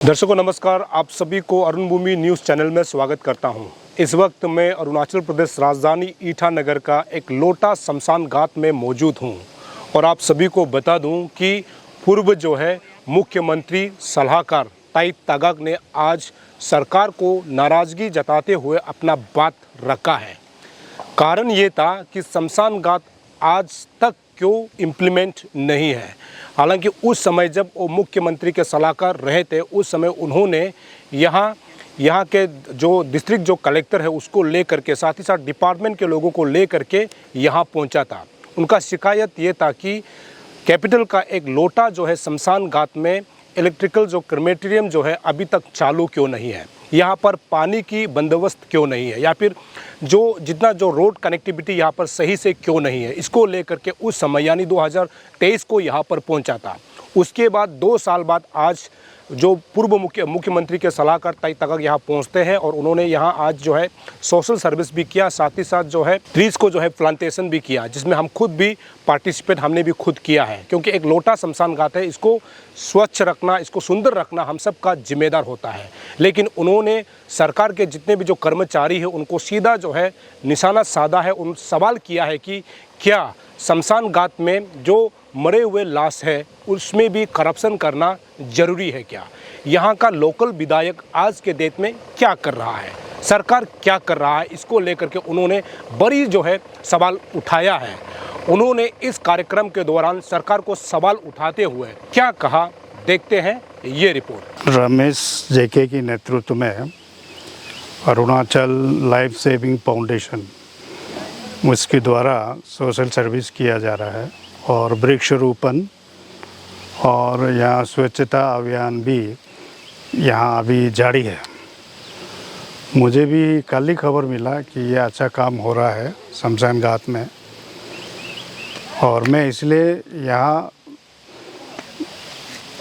दर्शकों नमस्कार, आप सभी को अरुण भूमि न्यूज़ चैनल में स्वागत करता हूं। इस वक्त मैं अरुणाचल प्रदेश राजधानी ईटानगर का एक लोटा शमशान घाट में मौजूद हूं और आप सभी को बता दूं कि पूर्व जो है मुख्यमंत्री सलाहकार ताई तागाक ने आज सरकार को नाराज़गी जताते हुए अपना बात रखा है। कारण ये था कि शमशान घाट आज तक क्यों इम्प्लीमेंट नहीं है। हालांकि उस समय जब वो मुख्यमंत्री के सलाहकार रहे थे, उस समय उन्होंने यहाँ के जो डिस्ट्रिक्ट जो कलेक्टर है उसको ले करके, साथ ही साथ डिपार्टमेंट के लोगों को ले करके यहाँ पहुँचा था। उनका शिकायत ये था कि कैपिटल का एक लोटा जो है शमशान घाट में इलेक्ट्रिकल जो क्रेमेटेरियम जो है अभी तक चालू क्यों नहीं है, यहाँ पर पानी की बंदोबस्त क्यों नहीं है, या फिर जो रोड कनेक्टिविटी यहाँ पर सही से क्यों नहीं है। इसको लेकर के उस समय यानी 2023 को यहाँ पर पहुँचा था। उसके बाद 2 साल बाद आज जो पूर्व मुख्यमंत्री के सलाहकार ताई तागाक यहाँ पहुँचते हैं और उन्होंने यहाँ आज जो है सोशल सर्विस भी किया, साथ ही साथ जो है ट्रीज़ को जो है प्लांटेशन भी किया, जिसमें हम खुद भी पार्टिसिपेट हमने भी खुद किया है। क्योंकि एक लोटा शमशान घाट है, इसको स्वच्छ रखना, इसको सुंदर रखना हम सब का जिम्मेदार होता है। लेकिन उन्होंने सरकार के जितने भी जो कर्मचारी है उनको सीधा जो है निशाना साधा है, उन सवाल किया है कि क्या शमशान घाट में जो मरे हुए लाश है उसमें भी करप्शन करना जरूरी है क्या। यहाँ का लोकल विधायक आज के डेट में क्या कर रहा है, सरकार क्या कर रहा है, इसको लेकर के उन्होंने बड़ी जो है सवाल उठाया है। उन्होंने इस कार्यक्रम के दौरान सरकार को सवाल उठाते हुए क्या कहा, देखते हैं ये रिपोर्ट। रमेश जेके के नेतृत्व में अरुणाचल लाइफ सेविंग फाउंडेशन उसके द्वारा सोशल सर्विस किया जा रहा है और वृक्षारोपण और यहाँ स्वच्छता अभियान भी यहाँ अभी जारी है। मुझे भी कल ही खबर मिला कि ये अच्छा काम हो रहा है शमशान घाट में, और मैं इसलिए यहाँ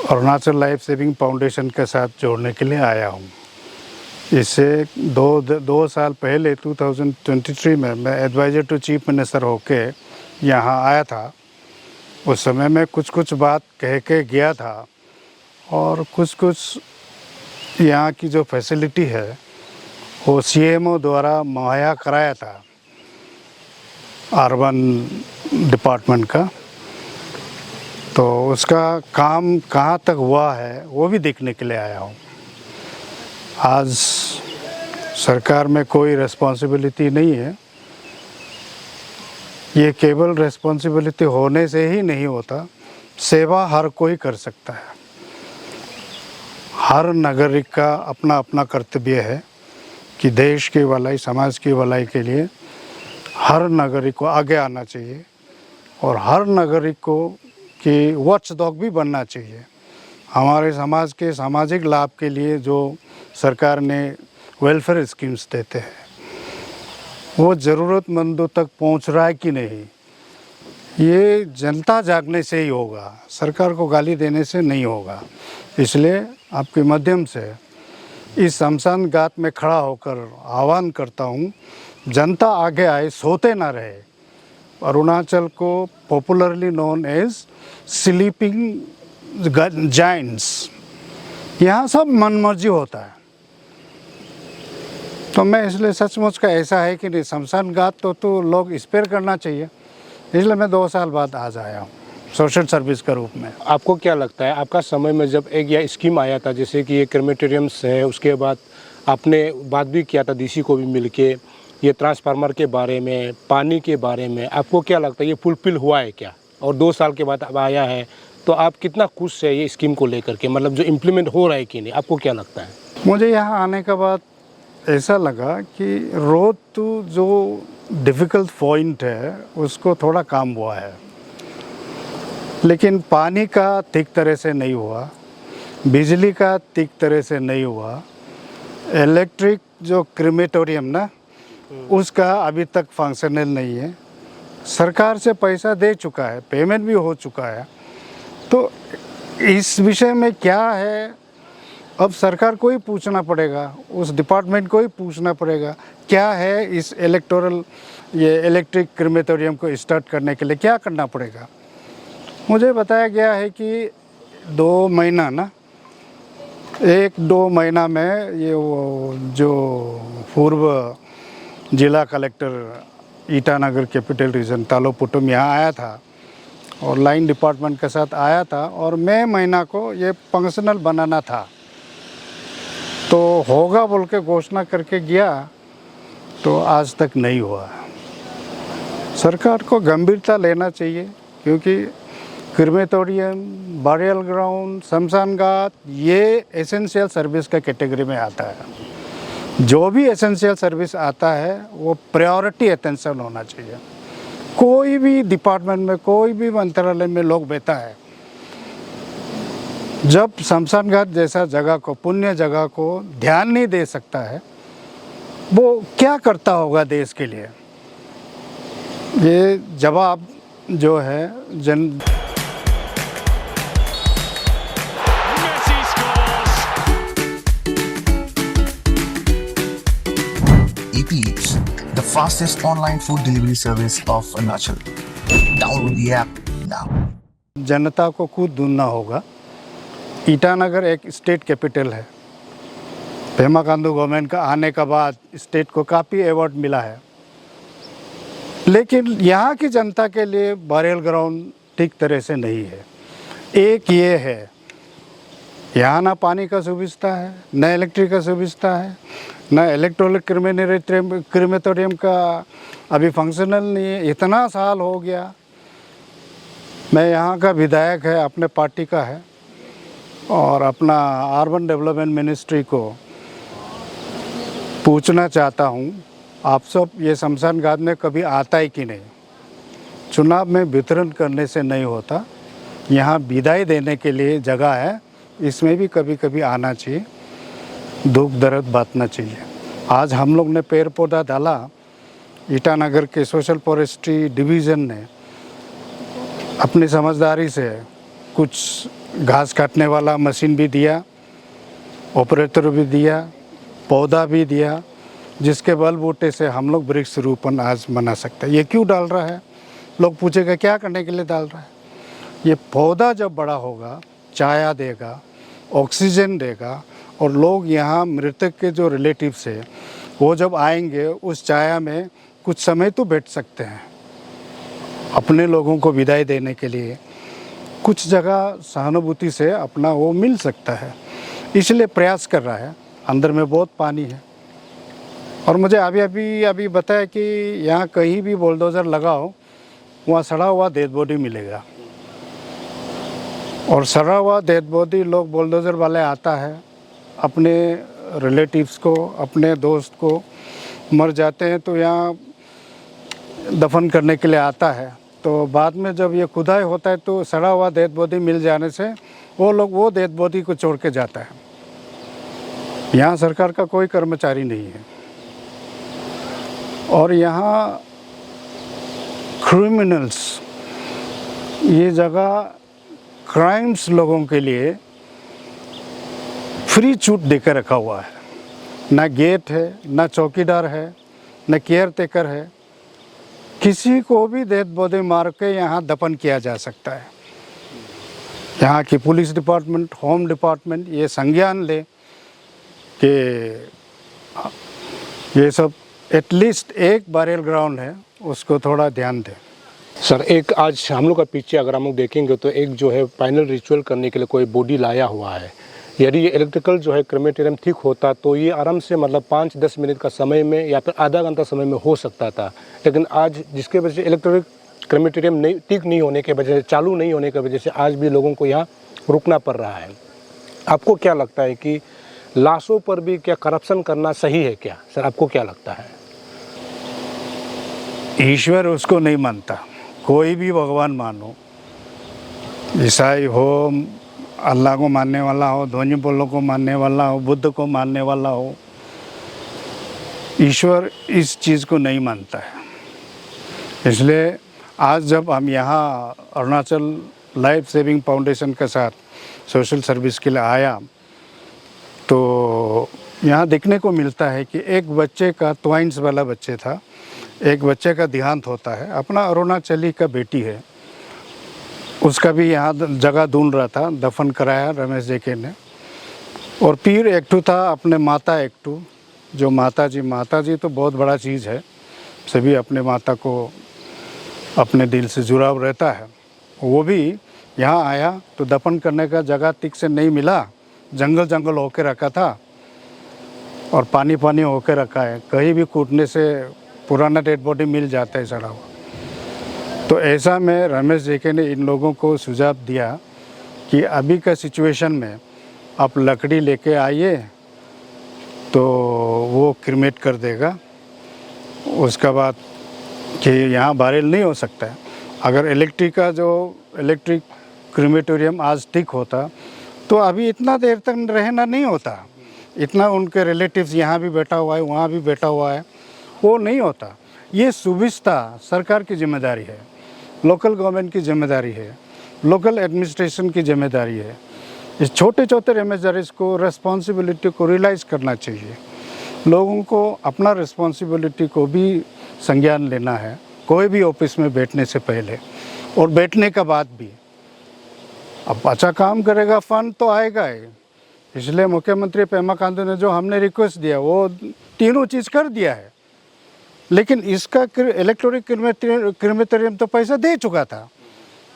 अरुणाचल लाइफ सेविंग फाउंडेशन के साथ जोड़ने के लिए आया हूँ। इससे दो साल पहले 2023 में मैं एडवाइज़र टू चीफ मिनिस्टर होके यहाँ आया था। उस समय मैं कुछ बात कह के गया था और कुछ यहाँ की जो फैसिलिटी है वो सीएमओ द्वारा मुहैया कराया था अर्बन डिपार्टमेंट का। तो उसका काम कहाँ तक हुआ है वो भी देखने के लिए आया हूँ। आज सरकार में कोई रिस्पॉन्सिबिलिटी नहीं है, ये केवल रिस्पॉन्सिबिलिटी होने से ही नहीं होता, सेवा हर कोई कर सकता है। हर नागरिक का अपना अपना कर्तव्य है कि देश की भलाई, समाज की भलाई के लिए हर नागरिक को आगे आना चाहिए और हर नागरिक को कि वॉचडॉग भी बनना चाहिए। हमारे समाज के सामाजिक लाभ के लिए जो सरकार ने वेलफेयर स्कीम्स देते हैं वो ज़रूरतमंदों तक पहुंच रहा है कि नहीं, ये जनता जागने से ही होगा, सरकार को गाली देने से नहीं होगा। इसलिए आपके माध्यम से इस शमशान घाट में खड़ा होकर आह्वान करता हूँ, जनता आगे आए, सोते ना रहे। अरुणाचल को popularly known as sleeping giants, यहाँ सब मनमर्जी होता है। तो मैं इसलिए सचमुच का ऐसा है कि नहीं, शमशान घाट तो लोग स्पेयर करना चाहिए। इसलिए मैं 2 साल बाद आज आया हूँ सोशल सर्विस के रूप में। आपको क्या लगता है, आपका समय में जब एक यह स्कीम आया था जैसे कि ये क्रेमेटेरियम्स है, उसके बाद आपने बात भी किया था डीसी को भी मिलके, ये ट्रांसफार्मर के बारे में, पानी के बारे में, आपको क्या लगता है ये फुलफिल हुआ है क्या? और 2 साल के बाद अब आया है तो आप कितना खुश है ये स्कीम को लेकर के, मतलब जो इम्प्लीमेंट हो रहा है कि नहीं, आपको क्या लगता है? मुझे यहाँ आने के बाद ऐसा लगा कि रोड टू जो डिफ़िकल्ट पॉइंट है उसको थोड़ा काम हुआ है, लेकिन पानी का ठीक तरह से नहीं हुआ, बिजली का ठीक तरह से नहीं हुआ, इलेक्ट्रिक जो क्रेमेटोरियम ना उसका अभी तक फंक्शनल नहीं है। सरकार से पैसा दे चुका है, पेमेंट भी हो चुका है। तो इस विषय में क्या है, अब सरकार को ही पूछना पड़ेगा, उस डिपार्टमेंट को ही पूछना पड़ेगा क्या है इस इलेक्ट्रिक क्रेमेटोरियम को स्टार्ट करने के लिए क्या करना पड़ेगा। मुझे बताया गया है कि 2 महीना ना 1-2 महीना में ये वो जो पूर्व जिला कलेक्टर ईटानगर कैपिटल रीजन तालोपुटम यहाँ आया था और लाइन डिपार्टमेंट के साथ आया था और मई महीना को ये फंक्शनल बनाना था, तो होगा बोल के घोषणा करके गया, तो आज तक नहीं हुआ। सरकार को गंभीरता लेना चाहिए, क्योंकि क्रिमेटोरियम, बरियल ग्राउंड, शमशान घाट ये एसेंशियल सर्विस का कैटेगरी में आता है। जो भी एसेंशियल सर्विस आता है वो प्रायोरिटी अटेंशन होना चाहिए। कोई भी डिपार्टमेंट में, कोई भी मंत्रालय में लोग बैठा है, जब शमशान घाट जैसा जगह को, पुण्य जगह को ध्यान नहीं दे सकता है, वो क्या करता होगा देश के लिए? ये जवाब जो है जन EP Eats, the fastest online food delivery service of Arunachal. Download the app now. जनता को खुद ढूंढना होगा। ईटानगर एक स्टेट कैपिटल है। पेमा खांडू गवर्नमेंट का आने के बाद स्टेट को काफ़ी अवार्ड मिला है, लेकिन यहाँ की जनता के लिए बरियल ग्राउंड ठीक तरह से नहीं है। एक ये है, यहाँ ना पानी का सुविधा है, न इलेक्ट्रिक का सुविधा है, न इलेक्ट्रॉनिक क्रिमेटोरियम का अभी फंक्शनल नहीं है। इतना साल हो गया, मैं यहाँ का विधायक है, अपने पार्टी का है, और अपना अर्बन डेवलपमेंट मिनिस्ट्री को पूछना चाहता हूँ, आप सब ये शमशान घाट में कभी आता है कि नहीं? चुनाव में वितरण करने से नहीं होता, यहाँ विदाई देने के लिए जगह है, इसमें भी कभी कभी आना चाहिए, दुख दर्द बांटना चाहिए। आज हम लोग ने पेड़ पौधा डाला, ईटानगर के सोशल फॉरेस्ट्री डिवीज़न ने अपनी समझदारी से कुछ घास काटने वाला मशीन भी दिया, ऑपरेटर भी दिया, पौधा भी दिया, जिसके बलबूते से हम लोग वृक्ष रोपण आज मना सकते हैं। ये क्यों डाल रहा है? लोग पूछेगा क्या करने के लिए डाल रहा है? ये पौधा जब बड़ा होगा, छाया देगा, ऑक्सीजन देगा, और लोग यहाँ मृतक के जो रिलेटिव्स है वो जब आएंगे उस छाया में कुछ समय तो बैठ सकते हैं। अपने लोगों को विदाई देने के लिए कुछ जगह सहानुभूति से अपना वो मिल सकता है, इसलिए प्रयास कर रहा है। अंदर में बहुत पानी है, और मुझे अभी बताया कि यहाँ कहीं भी बुलडोज़र लगाओ, वहाँ सड़ा हुआ डेड बॉडी मिलेगा, और सड़ा हुआ डेड बॉडी लोग बुलडोज़र वाले आता है, अपने रिलेटिव्स को, अपने दोस्त को मर जाते हैं तो यहाँ दफन करने के लिए आता है, तो बाद में जब ये खुदाई होता है तो सड़ा हुआ डेड बॉडी मिल जाने से वो लोग वो डेड बॉडी को छोड़ के जाता है। यहाँ सरकार का कोई कर्मचारी नहीं है, और यहाँ क्रिमिनल्स, ये जगह क्राइम्स लोगों के लिए फ्री छूट देकर रखा हुआ है। ना गेट है, ना चौकीदार है, ना केयर टेकर है, किसी को भी डेड बॉडी मार के यहाँ दफन किया जा सकता है। यहाँ की पुलिस डिपार्टमेंट, होम डिपार्टमेंट ये संज्ञान ले कि ये सब एटलीस्ट एक बरियल ग्राउंड है, उसको थोड़ा ध्यान दें। सर, एक आज हम लोग का पीछे अगर हम लोग देखेंगे तो एक जो है फाइनल रिचुअल करने के लिए कोई बॉडी लाया हुआ है। यदि ये इलेक्ट्रिकल जो है क्रेमेटेरियम ठीक होता तो ये आराम से मतलब 5-10 मिनट का समय में या फिर आधा घंटा समय में हो सकता था, लेकिन आज जिसके वजह से इलेक्ट्रिक क्रेमेटेरियम नहीं ठीक नहीं होने के वजह से, चालू नहीं होने की वजह से आज भी लोगों को यहाँ रुकना पड़ रहा है। आपको क्या लगता है कि लाशों पर भी क्या करप्शन करना सही है क्या? सर, आपको क्या लगता है? ईश्वर उसको नहीं मानता, कोई भी भगवान मानो, ईसाई हो, अल्लाह को मानने वाला हो, ध्वनि बोलों को मानने वाला हो, बुद्ध को मानने वाला हो, ईश्वर इस चीज़ को नहीं मानता है। इसलिए आज जब हम यहाँ अरुणाचल लाइफ सेविंग फाउंडेशन के साथ सोशल सर्विस के लिए आया, तो यहाँ देखने को मिलता है कि एक बच्चे का, ट्वाइंस वाला बच्चे था, एक बच्चे का देहांत होता है, अपना अरुणाचली का बेटी है, उसका भी यहाँ जगह ढूंढ रहा था, दफन कराया रमेश जेके ने। और पीर एकटू था, अपने माता एकटू। जो माता जी तो बहुत बड़ा चीज़ है, सभी अपने माता को अपने दिल से जुड़ाव रहता है। वो भी यहाँ आया तो दफन करने का जगह ठीक से नहीं मिला, जंगल होके रखा था और पानी होके रखा है, कहीं भी कूटने से पुराना डेड बॉडी मिल जाता है सड़ा हुआ। तो ऐसा में रमेश जेके ने इन लोगों को सुझाव दिया कि अभी का सिचुएशन में आप लकड़ी लेके आइए तो वो क्रीमेट कर देगा। उसका बाद कि यहाँ बारेल नहीं हो सकता है। अगर इलेक्ट्रिक क्रीमेटोरियम आज ठीक होता तो अभी इतना देर तक रहना नहीं होता, इतना उनके रिलेटिव्स यहाँ भी बैठा हुआ है, वहाँ भी बैठा हुआ है, वो नहीं होता। ये सुविधा सरकार की जिम्मेदारी है, लोकल गवर्नमेंट की जिम्मेदारी है, लोकल एडमिनिस्ट्रेशन की जिम्मेदारी है। इस छोटे रेमेजरीज को रेस्पॉन्सिबिलिटी को रियलाइज़ करना चाहिए। लोगों को अपना रिस्पॉन्सिबिलिटी को भी संज्ञान लेना है, कोई भी ऑफिस में बैठने से पहले और बैठने का बाद भी। अब अच्छा काम करेगा फंड तो आएगा ही। इसलिए मुख्यमंत्री पेमा खांडू ने जो हमने रिक्वेस्ट दिया वो तीनों चीज़ कर दिया है, लेकिन इसका इलेक्ट्रॉनिक क्रीमेटोरियम तो पैसा दे चुका था।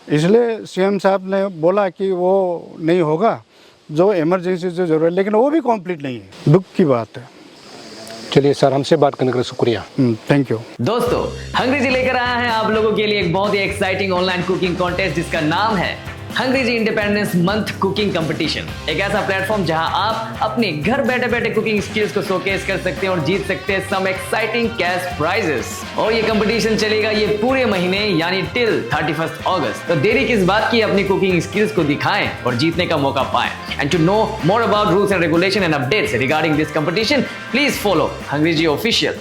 इसलिए सीएम साहब ने बोला कि वो नहीं होगा, जो इमरजेंसी जो जरूरत है, लेकिन वो भी कंप्लीट नहीं है। दुख की बात है। चलिए सर, हमसे बात करने के लिए शुक्रिया। Thank you. दोस्तों, हंग्री जी लेकर आया है आप लोगों के लिए एक बहुत ही एक्साइटिंग ऑनलाइन कुकिंग कॉन्टेस्ट जिसका नाम है हंग्री जी इंडिपेंडेंस मंथ कुकिंग कंपटीशन। एक ऐसा प्लेटफॉर्म जहां आप अपने घर बैठे बैठे कुकिंग स्किल्स को शोकेस कर सकते हैं और जीत सकते हैं सम एक्साइटिंग कैश प्राइजेस। और ये कंपटीशन चलेगा ये पूरे महीने यानी टिल 31 अगस्त। तो देरी किस बात की, अपनी कुकिंग स्किल्स को दिखाएं और जीतने का मौका पाएं। And to know more about rules and regulation and updates regarding this competition, please follow Hungry G official.